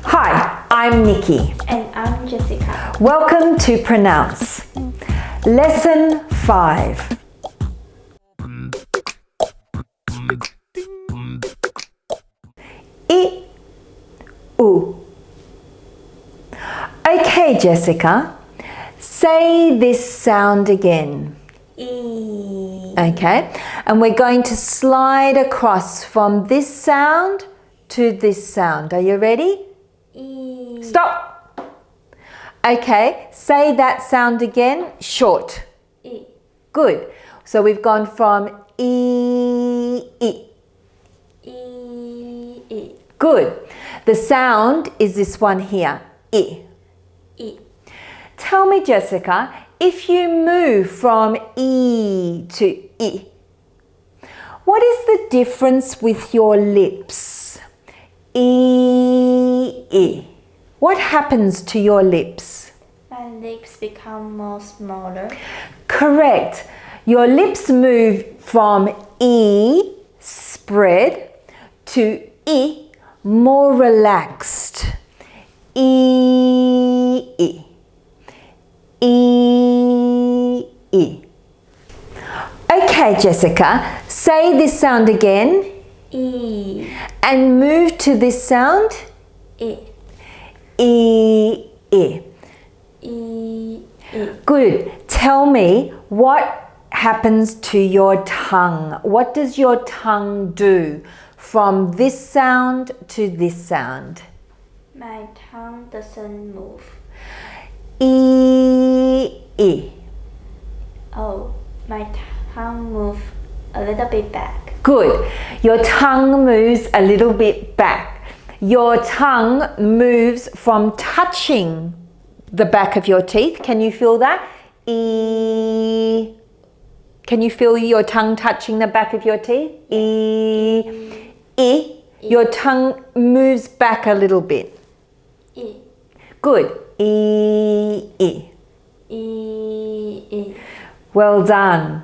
Hi, I'm Nikki. And I'm Jessica. Welcome to Pronounce. Lesson 5. I, U. Okay, Jessica, say this sound again. E. Okay, and we're going to slide across from this sound to this sound. Are you ready? E. Stop. Okay, say that sound again, short. E. Good. So we've gone from E, E. E. E. Good. The sound is this one here, I. E. Tell me, Jessica, if you move from E to I, what is the difference with your lips? E, I. What happens to your lips? My lips become more smaller. Correct. Your lips move from E, spread, to I, more relaxed. E, I. E, I. Okay, Jessica, say this sound again E. and move to this sound. E. E, I. E. E. Good. Tell me what happens to your tongue. What does your tongue do from this sound to this sound? My tongue doesn't move. E, I. Oh, my tongue moves a little bit back. Good. Your tongue moves a little bit back. Your tongue moves from touching the back of your teeth. Can you feel that? E. Can you feel your tongue touching the back of your teeth? E. I. Your tongue moves back a little bit. E. Good. E. I. E. E. Well done.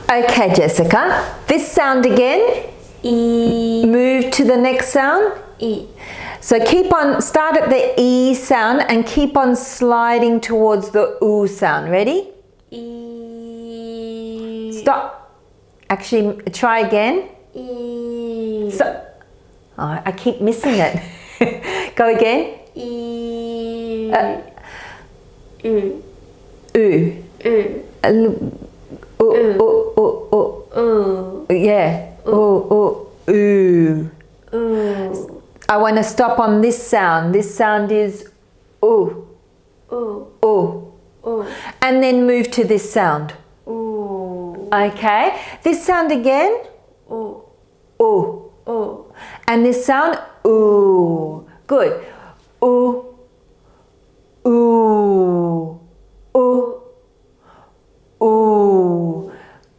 Okay, Jessica. This sound again. E. Move to the next sound. E. So start at the E sound and keep on sliding towards the U sound. Ready? E. Stop. Actually, try again. E. So, I keep missing it. Go again. E. U. U. Yeah. U. I want to stop on this sound. This sound is U. And then move to this sound. Okay. This sound again. And this sound. Good.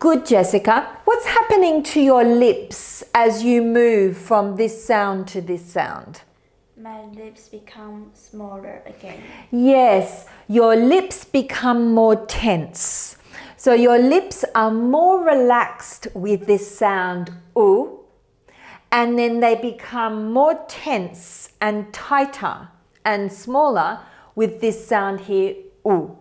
Good, Jessica. What's happening to your lips as you move from this sound to this sound? My lips become smaller again. Yes, your lips become more tense. So your lips are more relaxed with this sound, U, and then they become more tense and tighter and smaller with this sound here, U.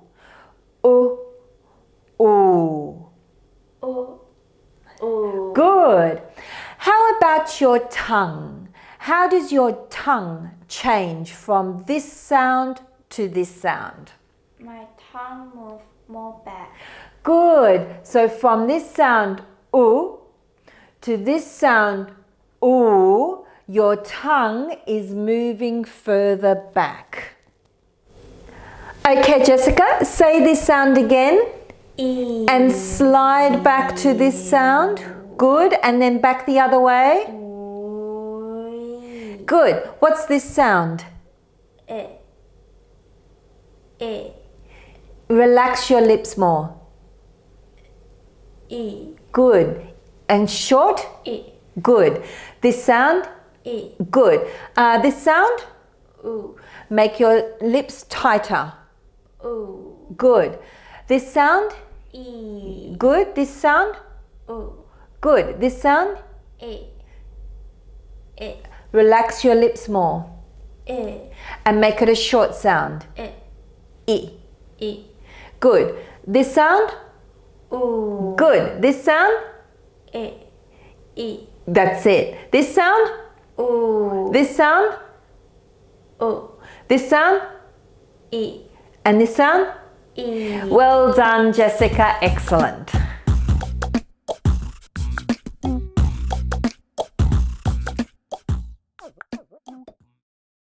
Good. How about your tongue? How does your tongue change from this sound to this sound? My tongue moves more back. Good. So from this sound, U, to this sound, U, your tongue is moving further back. Okay, Jessica, say this sound again. E. And slide back to this sound. Good. And then back the other way. Good. What's this sound? E. E. Relax your lips more. E. Good. And short? E. Good. This sound? E. Good. This sound? U. Make your lips tighter. U. Good. This sound? E. Good. This sound? U. Good. This sound? E. E. Relax your lips more. E. And make it a short sound. E. I. I. Good. This sound? U. Good. This sound? E. I. That's it. This sound? U. This sound? U. This sound? I. And this sound? I. Well done, Jessica. Excellent.